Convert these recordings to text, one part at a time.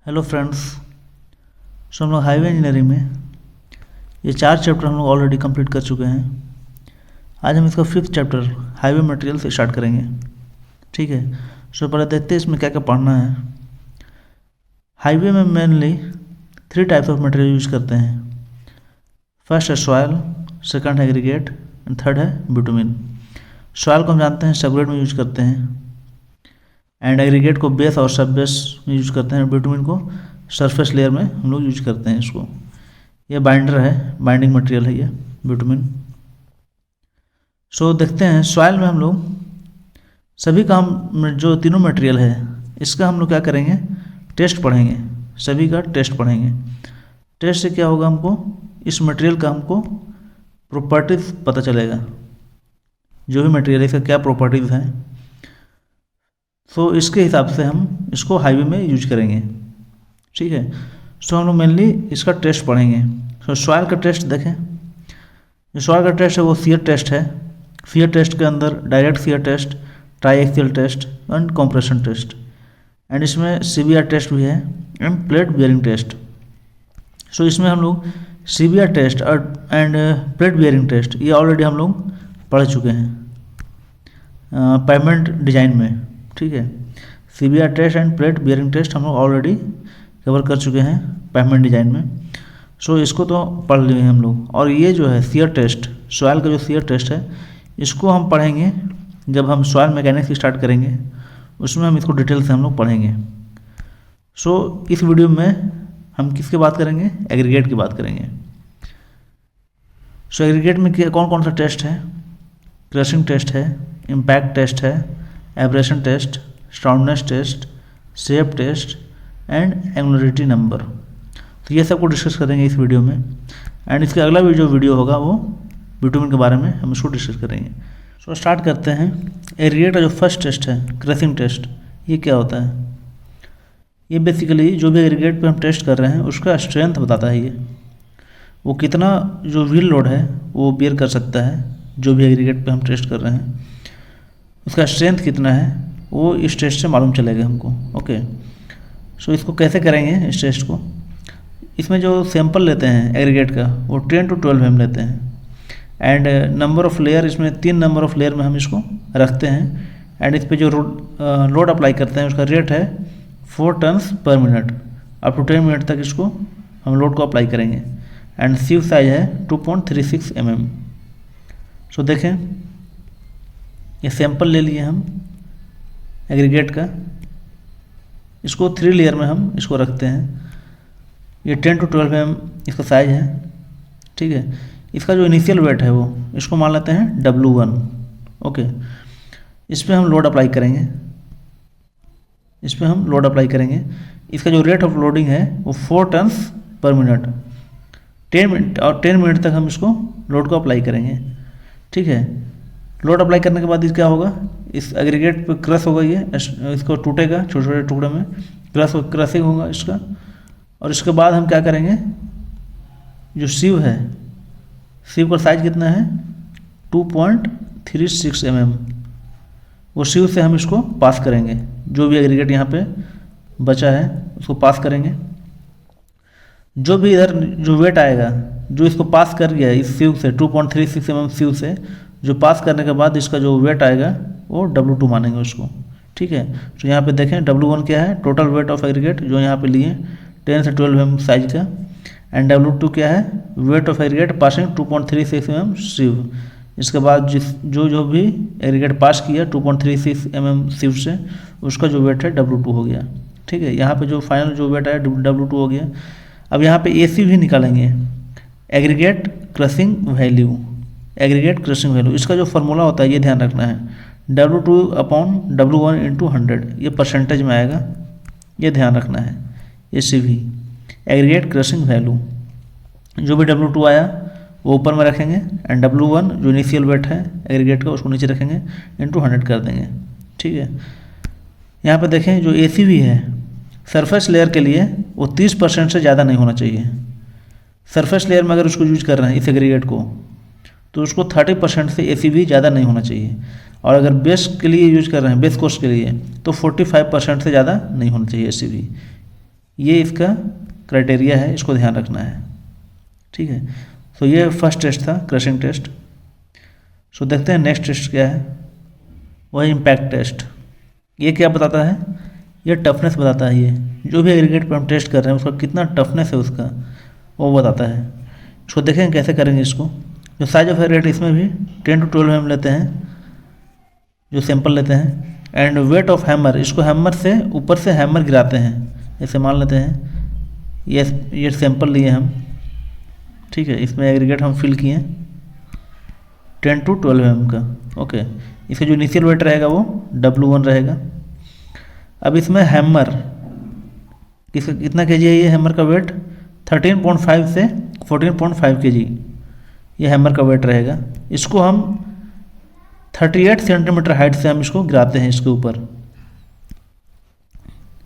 Hello friends. सो हम लोग highway engineering में ये 4 चैप्टर हम लोग ऑलरेडी कंप्लीट कर चुके हैं। आज हम इसका 5th चैप्टर हाईवे मटेरियल से स्टार्ट करेंगे। ठीक है। सो पहले देखते हैं इसमें क्या क्या पढ़ना है। हाईवे में mainly 3 types of material use करते हैं। फर्स्ट है सॉयल, सेकंड है एग्रीगेट एंड थर्ड है बिटुमिन। सॉयल को हम जानते हैं सबग्रेड में यूज करते हैं, एंड एग्रीगेट को बेस और सब बेस में यूज करते हैं। बिटुमिन को सरफेस लेयर में हम लोग यूज करते हैं इसको। ये बाइंडर है, बाइंडिंग मटेरियल है ये बिटुमिन। सो देखते हैं सॉइल में हम लोग सभी का हम जो तीनों मटेरियल है इसका हम लोग क्या करेंगे, टेस्ट पढ़ेंगे। सभी का टेस्ट पढ़ेंगे। टेस्ट से क्या होगा, हमको इस मटेरियल का हमको प्रॉपर्टीज पता चलेगा। जो भी मटेरियल है इसका क्या प्रॉपर्टीज हैं, तो इसके हिसाब से हम इसको हाईवे में यूज करेंगे। ठीक है। सो हम लोग मेनली इसका टेस्ट पढ़ेंगे। सो सॉइल का टेस्ट देखें। जो सॉइल का टेस्ट है वो शियर टेस्ट है। शियर टेस्ट के अंदर direct shear test, triaxial test and compression test, and इसमें सीबीआर टेस्ट भी है and plate bearing test. So इसमें हम लोग सीबीआर टेस्ट और एंड प्लेट बियरिंग टेस्ट ये ऑलरेडी हम लोग पढ़ चुके हैं पेमेंट डिजाइन में। ठीक है। CBR test and plate bearing test हम लोग ऑलरेडी कवर कर चुके हैं पेमेंट डिजाइन में। सो इसको तो पढ़ लिए हैं हम लोग। और ये जो है शियर टेस्ट, सॉइल का जो शियर टेस्ट है इसको हम पढ़ेंगे जब हम सॉइल मैकेनिक्स स्टार्ट करेंगे, उसमें हम इसको डिटेल से हम लोग पढ़ेंगे। सो इस वीडियो में हम किसकी बात करेंगे, एग्रीगेट की बात करेंगे। सो एग्रीगेट में कौन कौन सा टेस्ट है, क्रशिंग टेस्ट है, इम्पैक्ट टेस्ट है, abrasion test, soundness test, shape test and angularity number. तो ये सब को डिस्कस करेंगे इस वीडियो में। एंड इसके अगला भी जो वीडियो होगा वो बिटुमिन के बारे में हम इसको डिस्कस करेंगे। सो स्टार्ट करते हैं। एग्रीगेट का जो फर्स्ट टेस्ट है क्रशिंग टेस्ट, ये क्या होता है? ये बेसिकली जो भी एग्रीगेट पे हम टेस्ट कर रहे हैं उसका स्ट्रेंथ बताता है। ये वो कितना जो व्हील लोड है वो बेयर कर सकता है। जो भी एग्रीगेट पे हम टेस्ट कर रहे हैं उसका स्ट्रेंथ कितना है वो इस टेस्ट से मालूम चलेगा हमको। ओके। सो इसको कैसे करेंगे इस टेस्ट को? इसमें जो सैंपल लेते हैं एग्रीगेट का वो 10 to 12 mm लेते हैं, एंड नंबर ऑफ़ लेयर इसमें 3 नंबर ऑफ़ लेयर में हम इसको रखते हैं। एंड इस पर जो लोड अप्लाई करते हैं उसका रेट है 4 tons per minute। Up to 10 minute तक इसको हम लोड को अप्लाई करेंगे। एंड सीव साइज है 2.36 mm। सो देखें ये सैंपल ले लिए हम एग्रीगेट का, इसको 3 लेयर में हम इसको रखते हैं। ये 10 to 12 mm इसका साइज है। ठीक है। इसका जो इनिशियल वेट है वो इसको मान लेते हैं W1। ओके। इस पर हम लोड अप्लाई करेंगे। इसका जो रेट ऑफ लोडिंग है वो 4 tons per minute। 10 मिनट तक हम इसको लोड को अप्लाई करेंगे। ठीक है। लोड अप्लाई करने के बाद क्या होगा, इस एग्रीगेट पे क्रश होगा, ये इसको टूटेगा छोटे छोटे टुकड़े में, क्रशिंग होगा इसका। और इसके बाद हम क्या करेंगे, जो सीव है, सीव का साइज कितना है 2.36 mm, वो सीव से हम इसको पास करेंगे। जो भी एग्रीगेट यहाँ पे बचा है उसको पास करेंगे। जो भी इधर जो वेट आएगा जो इसको पास कर गया इस सीव से 2.36 mm सीव से, जो पास करने के बाद इसका जो वेट आएगा वो W2 मानेंगे उसको। ठीक है। तो यहाँ पे देखें W1 क्या है, टोटल वेट ऑफ एग्रीगेट जो यहाँ पे लिए 10 से 12 mm साइज का, एंड W2 क्या है, wait of aggregate passing 2.36 mm सीव। इसके बाद जो भी एग्रीगेट पास किया 2.36 mm सीव से, उसका जो वेट है W2 हो गया। ठीक है। यहाँ पे जो फाइनल जो वेट आया W2 हो गया। अब यहाँ पे AC भी निकालेंगे, aggregate crushing value. Aggregate crushing value इसका जो फार्मूला होता है ये ध्यान रखना है, W2/W1 × 100, ये परसेंटेज में आएगा, ये ध्यान रखना है। ACV एग्रीगेट क्रशिंग वैल्यू, जो भी W2 आया वो ऊपर में रखेंगे, एंड W1 जो इनिशियल वेट है एग्रीगेट का उसको नीचे रखेंगे, × 100 कर देंगे। ठीक है। यहाँ पे देखें जो ACV है सरफेस लेयर के लिए वो 30% से ज़्यादा नहीं होना चाहिए। सरफेस लेयर में अगर उसको यूज कर रहे हैं इस एग्रीगेट को तो उसको 30% से ACV ज़्यादा नहीं होना चाहिए। और अगर बेस के लिए यूज कर रहे हैं, बेस कोर्स के लिए, तो 45% से ज़्यादा नहीं होना चाहिए ACV। ये इसका क्राइटेरिया है, इसको ध्यान रखना है, ठीक है। सो ये फर्स्ट टेस्ट था, क्रशिंग टेस्ट। सो देखते हैं नेक्स्ट टेस्ट क्या है, वह इम्पैक्ट टेस्ट। ये क्या बताता है, ये टफनेस बताता है। ये जो भी एग्रीगेट पर हम टेस्ट कर रहे हैं उसका कितना टफनेस है उसका, वो बताता है। इसको देखेंगे कैसे करेंगे इसको। जो साइज ऑफ एग्रीगेट इसमें भी 10 to 12 mm लेते हैं, जो सैंपल लेते हैं। एंड वेट ऑफ हैमर, इसको हैमर से ऊपर से हैमर गिराते हैं। जैसे मान लेते हैं ये सैंपल लिए हम, ठीक है, इसमें एग्रीगेट हम फिल किए 10 to 12 mm का, ओके। इसका जो इनिशियल वेट रहेगा वो W1 रहेगा। अब इसमें हैमर कितना kg है, ये हैमर का वेट 13.5 से 14.5 kg ये हैमर का वेट रहेगा। इसको हम 38 सेंटीमीटर हाइट से हम इसको गिराते हैं इसके ऊपर।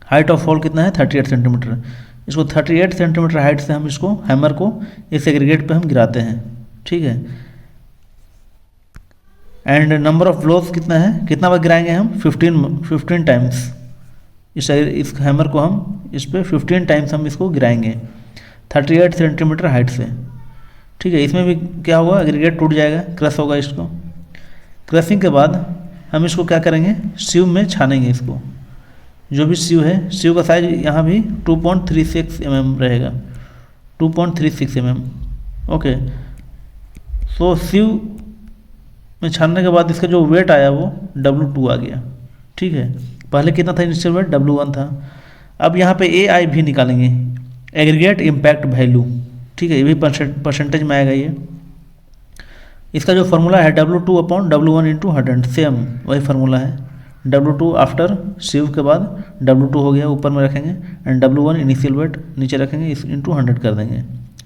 हाइट ऑफ फॉल कितना है, 38 सेंटीमीटर। इसको 38 सेंटीमीटर हाइट से हम इसको हैमर को इस एग्रीगेट पे हम गिराते हैं, ठीक है। एंड नंबर ऑफ ब्लोस कितना है, कितना बार गिराएंगे हम, 15 टाइम्स। इस हैमर को हम इस पर 15 टाइम्स हम इसको गिराएंगे 38 सेंटीमीटर हाइट से, ठीक है। इसमें भी क्या होगा, एग्रीगेट टूट जाएगा, क्रश होगा। इसको क्रशिंग के बाद हम इसको क्या करेंगे, सीव में छानेंगे इसको। जो भी सीव है, सीव का साइज यहाँ भी 2.36 mm रहेगा, 2.36 mm, ओके। सो सीव में छानने के बाद इसका जो वेट आया वो W2 आ गया, ठीक है। पहले कितना था इनिशियल वेट, W1 था। अब यहाँ पे AIV निकालेंगे, एग्रीगेट इम्पैक्ट वैल्यू, ठीक है। ये भी परसेंटेज में आएगा ये। इसका जो फार्मूला है W2/W1 × 100, सेम वही फार्मूला है। W2 आफ्टर सीव के बाद W2 हो गया, ऊपर में रखेंगे, एंड W1 इनिशियल वेट नीचे रखेंगे, इस × 100 कर देंगे,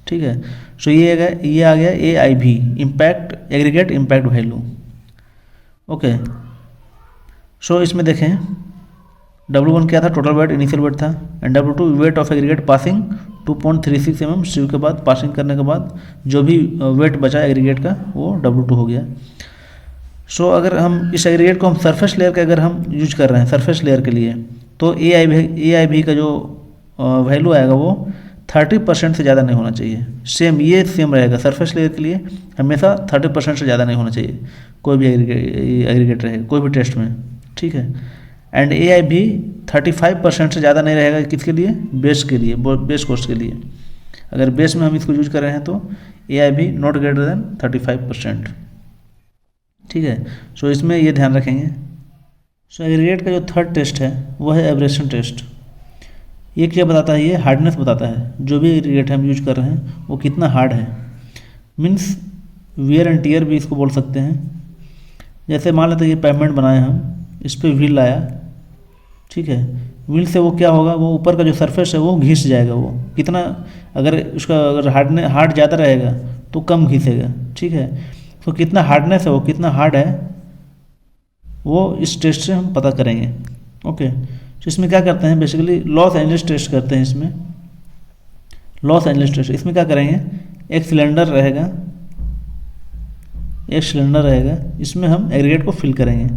ठीक है। सो ये आ गया AIV, impact aggregate impact value, okay. So इसमें देखें W1 क्या था, टोटल वेट इनिशियल वेट था, and W2 weight of aggregate passing 2.36 mm sieve के बाद पासिंग करने के बाद जो भी वेट बचा एग्रीगेट का वो W2 हो गया। सो अगर हम इस एग्रीगेट को हम सरफेस लेयर का अगर हम यूज कर रहे हैं सरफेस लेयर के लिए, तो AIV का जो वैल्यू आएगा वो 30% से ज़्यादा नहीं होना चाहिए। सेम रहेगा सरफेस लेयर के लिए, हमेशा 30% से ज़्यादा नहीं होना चाहिए कोई भी एग्रीगेट रहेगा कोई भी टेस्ट में, ठीक है। एंड AIV 35% से ज़्यादा नहीं रहेगा किसके लिए, बेस के लिए, बेस कोर्स के लिए। अगर बेस में हम इसको यूज कर रहे हैं तो AIV नॉट ग्रेटर देन 35%, ठीक है। सो इसमें ये ध्यान रखेंगे। सो एग्रीगेट का जो थर्ड टेस्ट है वो है एब्रेशन टेस्ट। ये क्या बताता है, ये हार्डनेस बताता है। जो भी एग्रीगेट हम यूज कर रहे हैं वो कितना हार्ड है, मीन्स वियर एंड टियर भी इसको बोल सकते हैं। जैसे मान लेते हैं ये पेवमेंट बनाए हम, इस पर व्हील लाया, ठीक है। व्हील से वो क्या होगा, वो ऊपर का जो सरफेस है वो घिस जाएगा। वो कितना, अगर उसका अगर हार्ड ज़्यादा रहेगा तो कम घिसेगा, ठीक है। तो कितना हार्डनेस है, वो कितना हार्ड है, वो इस टेस्ट से हम पता करेंगे, ओके। तो इसमें क्या करते हैं, बेसिकली लॉस एंजल्स टेस्ट करते हैं। इसमें लॉस एंजल्स टेस्ट, इसमें क्या करेंगे, एक सिलेंडर रहेगा, इसमें हम एग्रीगेट को फिल करेंगे,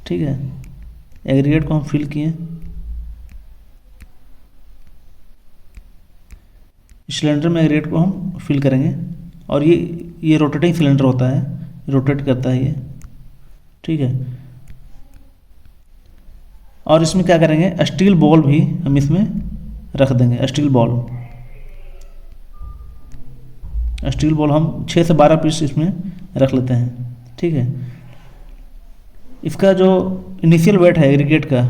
ठीक है। एग्रीगेट को हम फिल किए, सिलेंडर में एग्रीगेट को हम फिल करेंगे, और ये रोटेटिंग सिलेंडर होता है, रोटेट करता है ये, ठीक है। और इसमें क्या करेंगे, स्टील बॉल भी हम इसमें रख देंगे। स्टील बॉल हम 6 से 12 पीस इसमें रख लेते हैं, ठीक है। इसका जो इनिशियल वेट है एग्रीगेट का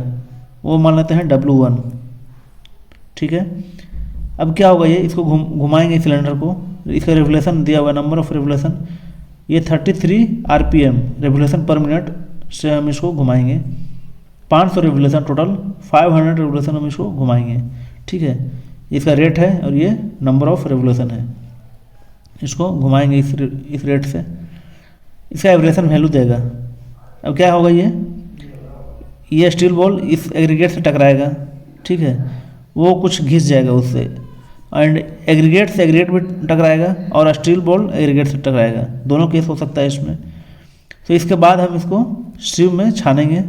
वो मान लेते हैं W1, ठीक है। अब क्या होगा, ये इसको घुमाएंगे सिलेंडर को। इसका रेवोल्यूशन दिया हुआ, नंबर ऑफ रेवोल्यूशन ये 33 RPM रेवोल्यूशन पर मिनट से हम इसको घुमाएंगे। 500 रेवोल्यूशन टोटल, 500 रेवोल्यूशन हम इसको घुमाएंगे, ठीक है। इसका रेट है और ये नंबर ऑफ रेवोल्यूशन है। इसको घुमाएंगे इस रेट से, इसका एवरेशन वैल्यू देगा। अब क्या होगा, ये स्टील बॉल इस एग्रीगेट से टकराएगा, ठीक है। वो कुछ घिस जाएगा उससे, एंड एग्रीगेट से एग्रीगेट भी टकराएगा और स्टील बॉल एग्रीगेट से टकराएगा। दोनों केस हो सकता है इसमें। तो इसके बाद हम इसको सीव में छानेंगे,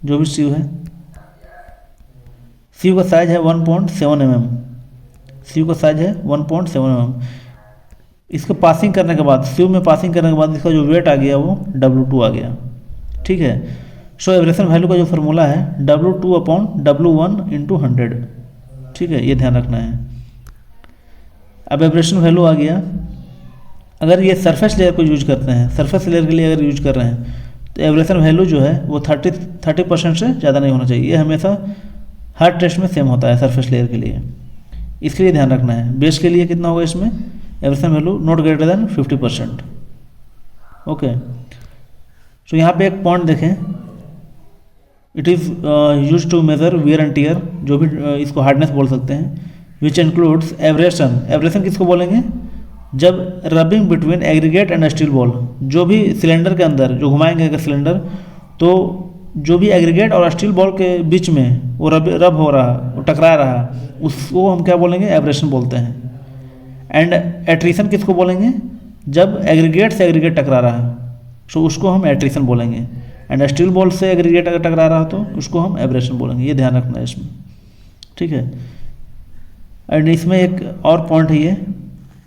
जो भी सीव है। सी का साइज है 1.7 mm, सी का साइज है 1.7 mm। इसको पासिंग करने के बाद, सी में पासिंग करने के बाद इसका जो वेट आ गया वो W2 आ गया। ठीक है। सो एब्रेशन वैल्यू का जो फार्मूला है W2/W1/100। ठीक है, ये ध्यान रखना है। अब एब्रेशन वैल्यू आ गया। अगर ये सरफेस लेयर को यूज करते हैं, सरफेस लेयर के लिए अगर यूज कर रहे हैं, तो एब्रेशन वैल्यू जो है वो 30% से ज़्यादा नहीं होना चाहिए। ये हमेशा हर टेस्ट में सेम होता है सरफेस लेयर के लिए, इसके लिए ध्यान रखना है। बेस के लिए कितना होगा इसमें, abrasion value not greater than 50%। Okay. So यहाँ पे एक पॉइंट देखें, it is use to measure wear and tear, जो भी इसको हार्डनेस बोल सकते हैं, विच इंक्लूड्स एब्रेशन। एब्रेशन किसको बोलेंगे, जब rubbing between aggregate and steel ball, जो भी सिलेंडर के अंदर जो घुमाएंगे अगर सिलेंडर, तो जो भी एग्रीगेट और स्टील बॉल के बीच में वो रब हो रहा, वो टकरा रहा, उसको हम क्या बोलेंगे, एब्रेशन बोलते हैं। एंड एट्रीशन किसको बोलेंगे, जब एग्रीगेट से एग्रीगेट टकरा रहा, तो उसको हम एट्रीशन बोलेंगे। एंड स्टील बॉल से एग्रीगेट अगर टकरा रहा तो उसको हम एब्रेशन बोलेंगे। ये ध्यान रखना है इसमें। ठीक है। एंड इसमें एक और पॉइंट है, ये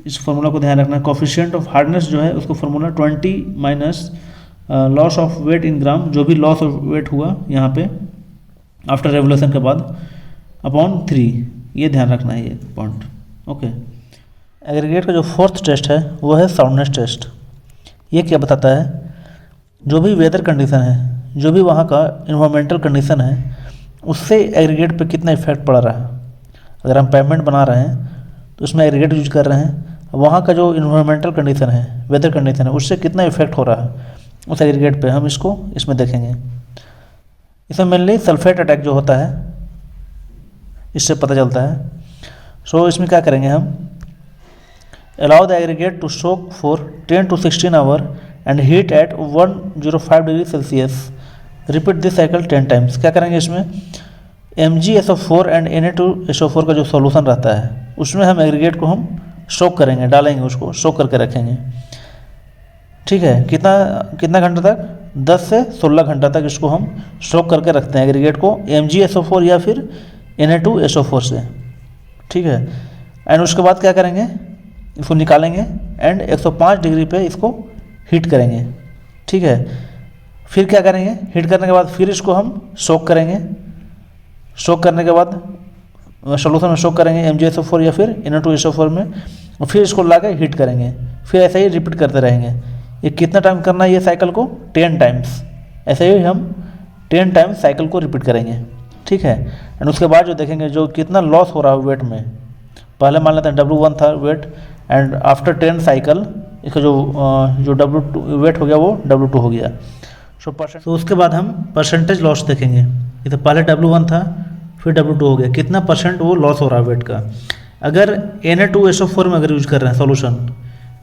इस फार्मूला को ध्यान रखना है। कोफिशिएंट ऑफ हार्डनेस जो है उसको formula 20 minus loss of weight in gram, जो भी लॉस ऑफ वेट हुआ यहाँ पे आफ्टर रेवोल्यूशन के बाद, अपॉन 3। ये ध्यान रखना है ये पॉइंट। ओके। एग्रीगेट का जो फोर्थ टेस्ट है वो है साउंडनेस टेस्ट। ये क्या बताता है, जो भी वेदर कंडीशन है, जो भी वहाँ का इन्वायरमेंटल कंडीशन है, उससे एग्रीगेट पे कितना इफेक्ट पड़ रहा है। अगर हम पेमेंट बना रहे हैं तो उसमें एग्रीगेट यूज कर रहे हैं, वहाँ का जो इन्वायरमेंटल कंडीशन है, वेदर कंडीशन है, उससे कितना इफेक्ट हो रहा है उस एग्रीगेट पे, हम इसको इसमें देखेंगे। इसमें मेनली सल्फेट अटैक जो होता है, इससे पता चलता है। सो इसमें क्या करेंगे हम, allow the aggregate to soak for 10 to 16 hour and heat at 105 degree Celsius, repeat this cycle 10 times. क्या करेंगे इसमें, MgSO4 एंड Na2SO4 का जो सॉल्यूशन रहता है उसमें हम एग्रीगेट को हम सोक करेंगे, डालेंगे, उसको सोक करके रखेंगे। ठीक है। कितना घंटा तक, 10 से 16 घंटा तक इसको हम सोक करके रखते हैं एग्रीगेट को, MgSO4 या फिर Na2SO4 से। ठीक है। एंड उसके बाद क्या करेंगे, इसको निकालेंगे एंड 105 डिग्री पे इसको हीट करेंगे। ठीक है। फिर क्या करेंगे, हीट करने के बाद फिर इसको हम सोक करेंगे। सोक करने के बाद सॉल्यूशन में सोक करेंगे MgSO4 या फिर Na2SO4 में, और फिर इसको ला के हीट करेंगे। फिर ऐसे ही रिपीट करते रहेंगे। ये कितना टाइम करना है, ये साइकिल को 10 टाइम्स। ऐसे ही हम 10 टाइम्स साइकिल को रिपीट करेंगे। ठीक है। एंड उसके बाद जो देखेंगे जो कितना लॉस हो रहा है वेट में, पहले मान लेते हैं W1 था वेट, एंड आफ्टर 10 साइकिल इसका जो W2 वेट हो गया वो W2 हो गया। तो उसके बाद हम परसेंटेज लॉस देखेंगे। ये तो पहले W1 था, फिर W2 हो गया, कितना परसेंट वो लॉस हो रहा है वेट का। अगर Na2SO4 में अगर यूज कर रहे हैं सॉल्यूशन,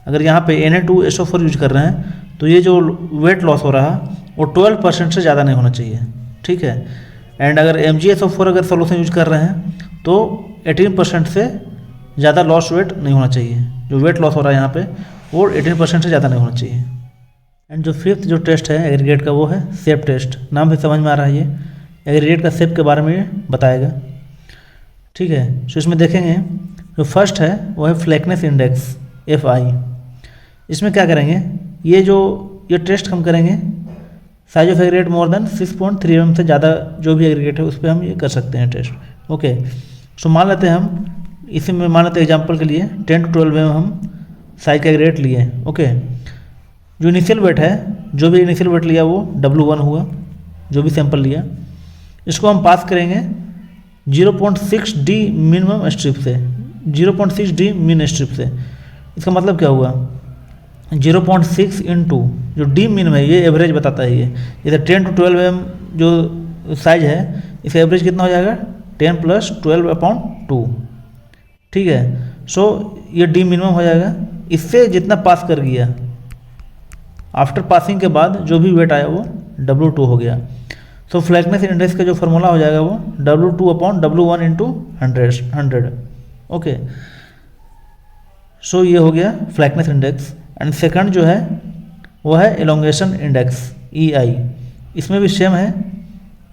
अगर यहाँ पे Na2SO4 यूज कर रहे हैं, तो ये जो वेट लॉस हो रहा है वो 12% से ज़्यादा नहीं होना चाहिए। ठीक है। एंड अगर MgSO4 अगर सॉल्यूशन यूज कर रहे हैं तो 18% से ज़्यादा लॉस वेट नहीं होना चाहिए। जो वेट लॉस हो रहा है यहाँ पे वो 18% से ज़्यादा नहीं होना चाहिए। एंड जो फिफ्थ जो टेस्ट है एग्रीगेट का वो है शेप टेस्ट। नाम से समझ में आ रहा है, ये एग्रीगेट का शेप के बारे में बताएगा। ठीक है। तो इसमें देखेंगे जो फर्स्ट है वो है फ्लैकनेस इंडेक्स FI। इसमें क्या करेंगे, ये टेस्ट हम करेंगे size of aggregate more than 6.3 mm से ज़्यादा जो भी एग्रीगेट है उस पर हम ये कर सकते हैं टेस्ट। ओके। सो मान लेते हैं हम, इसी में मान लेते हैं एग्जाम्पल के लिए 10 to 12 mm हम साइज का एग्रीगेट लिए। ओके। जो इनिशियल वेट है, जो भी इनिशियल वेट लिया वो W1 हुआ, जो भी सैंपल लिया, इसको हम पास करेंगे 0.6D मिनिमम स्ट्रिप से, 0.6D मिन स्ट्रिप से। इसका मतलब क्या हुआ, 0.6 इंटू जो डी मिन है, ये एवरेज बताता है। ये जैसे 10 to 12 mm जो साइज है, इसका एवरेज कितना हो जाएगा 10 + 12/2। ठीक है। सो ये डी मिनिमम हो जाएगा। इससे जितना पास कर गया, आफ्टर पासिंग के बाद जो भी वेट आया वो W2 हो गया। सो फ्लैकनेस इंडेक्स का जो फार्मूला हो जाएगा वो W2/W1 × 100। ओके। सो ये हो गया फ्लैकनेस इंडेक्स। एंड सेकंड जो है वो है एलोंगेशन इंडेक्स EI। इसमें भी सेम है,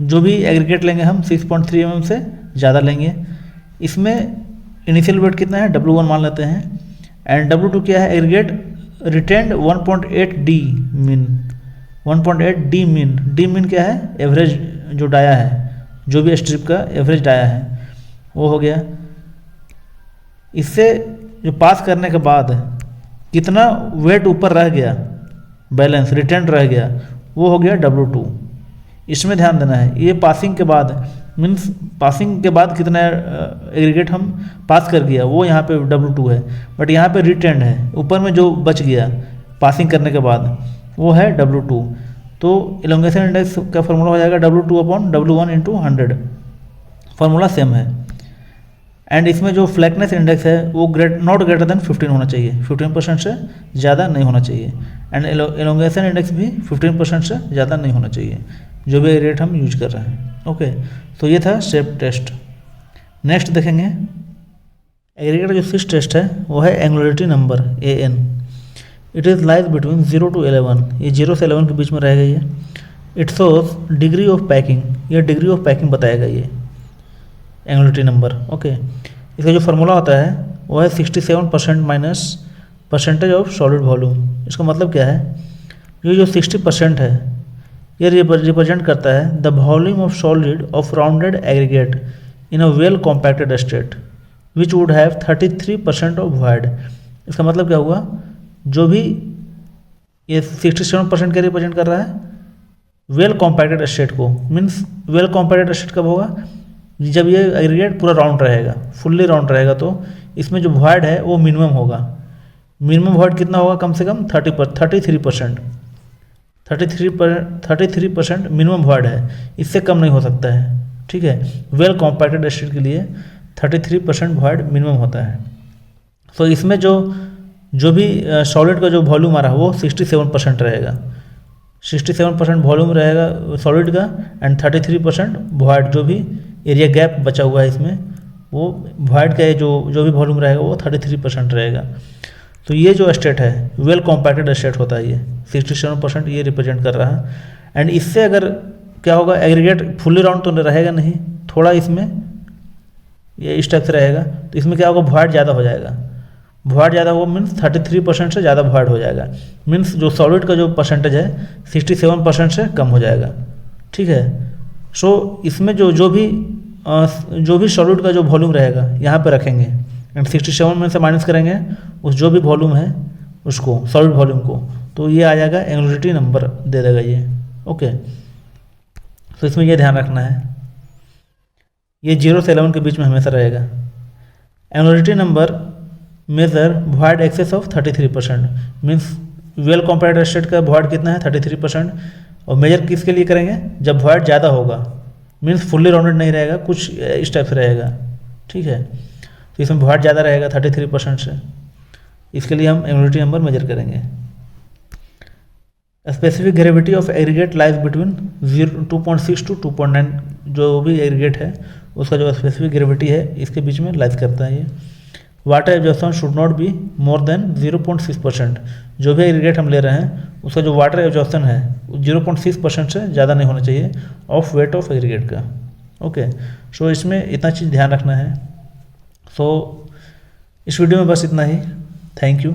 जो भी एग्रीगेट लेंगे हम 6.3 mm से ज़्यादा लेंगे। इसमें इनिशियल वेट कितना है, W1 मान लेते हैं, एंड W2 क्या है, aggregate retained 1.8 D mean, 1.8 D mean, D mean क्या है, एवरेज जो डाया है, जो भी स्ट्रिप का एवरेज डाया है वो हो गया। इससे जो पास करने के बाद कितना वेट ऊपर रह गया, बैलेंस रिटेंड रह गया, वो हो गया W2। इसमें ध्यान देना है, ये पासिंग के बाद मीन्स पासिंग के बाद कितना एग्रीगेट हम पास कर गया वो यहाँ पे W2 है, बट यहाँ पे रिटेंड है, ऊपर में जो बच गया पासिंग करने के बाद वो है W2। तो इलोंगेशन इंडेक्स का फॉर्मूला हो जाएगा W2/W1 × 100, फार्मूला सेम है। एंड इसमें जो फ्लैटनेस इंडेक्स है वो नॉट ग्रेटर देन 15 होना चाहिए, 15% से ज़्यादा नहीं होना चाहिए। एंड इलोंगेशन इंडेक्स भी 15% से ज़्यादा नहीं होना चाहिए, जो भी रेट हम यूज कर रहे हैं। ओके, तो ये था शेप टेस्ट। नेक्स्ट देखेंगे एग्रीगेट का जो सिक्स टेस्ट है वो है angularity number AN। It is lies between 0 to 11, ये 0 से 11 के बीच में रहेगा ये। It shows degree of packing, ये डिग्री ऑफ पैकिंग बताएगा ये एंगुलरिटी नंबर। ओके, इसका जो फार्मूला होता है वो है 67% minus percentage of solid volume. इसका मतलब क्या है, ये जो 60% है ये रिप्रेजेंट करता है the volume of solid of rounded aggregate in a well compacted state which would have 33% of void. इसका मतलब क्या हुआ, जो भी ये 67% क्या रिप्रेजेंट कर रहा है, वेल कॉम्पैक्टेड स्टेट को। मीन्स वेल कॉम्पैक्टेड स्टेट कब होगा, जब ये एग्रीगेट पूरा राउंड रहेगा, फुल्ली राउंड रहेगा, तो इसमें जो वॉइड है वो मिनिमम होगा। मिनिमम वॉइड कितना होगा, कम से कम 33% मिनिमम वॉइड है, इससे कम नहीं हो सकता है। ठीक है, वेल कॉम्पैक्टेड स्टेट के लिए 33% वॉइड मिनिमम होता है। तो इसमें जो भी सॉलिड का जो वॉल्यूम आ रहा है वो 67% रहेगा, 67% वॉल्यूम रहेगा सॉलिड का, एंड 33% वॉइड, जो भी एरिया गैप बचा हुआ है इसमें, वो वॉइड का जो भी वॉल्यूम रहेगा वो 33% रहेगा। तो ये जो स्टेट है वेल कॉम्पैक्टेड स्टेट होता है, ये 67% ये रिप्रेजेंट कर रहा है। एंड इससे अगर क्या होगा, एग्रीगेट फुल्ली राउंड तो रहेगा नहीं, थोड़ा इसमें ये इस टाइप से रहेगा, तो इसमें क्या होगा, वॉइड ज़्यादा हो जाएगा। वॉइड ज़्यादा होगा मीन्स 33% से ज़्यादा वॉइड हो जाएगा, मीन्स जो सॉलिड का जो परसेंटेज है 67% से कम हो जाएगा। ठीक है, सो इसमें जो भी सॉलिड का जो वॉल्यूम रहेगा यहाँ पे रखेंगे, एंड 67 में से माइनस करेंगे उस जो भी वॉल्यूम है उसको, सॉलिड वॉल्यूम को, तो ये आ जाएगा एंगुलरिटी नंबर दे देगा ये। ओके, तो इसमें ये ध्यान रखना है, ये 0 से 11 के बीच में हमेशा रहेगा। Angularity number measure void excess of 33%, means well compacted state का वॉइड कितना है 33%, और मेजर किसके लिए करेंगे, जब वॉइड ज़्यादा होगा, मीन्स फुल्ली राउंडेड नहीं रहेगा, कुछ इस टाइप से रहेगा। ठीक है, तो इसमें वॉइड ज़्यादा रहेगा 33% से, इसके लिए हम एंगुलरिटी नंबर मेजर करेंगे। Specific gravity of aggregate lies between 2.6 to 2.9, जो भी एग्रीगेट है उसका जो स्पेसिफिक ग्रेविटी है इसके बीच में लाइज करता है ये। Water absorption should not be more than 0.6%, जो भी एग्रीगेट हम ले रहे हैं उसका जो वाटर एब्जॉर्प्शन है 0.6% से ज़्यादा नहीं होना चाहिए ऑफ वेट ऑफ एग्रीगेट का। ओके, सो इसमें इतना चीज़ ध्यान रखना है। सो इस वीडियो में बस इतना ही। Thank you.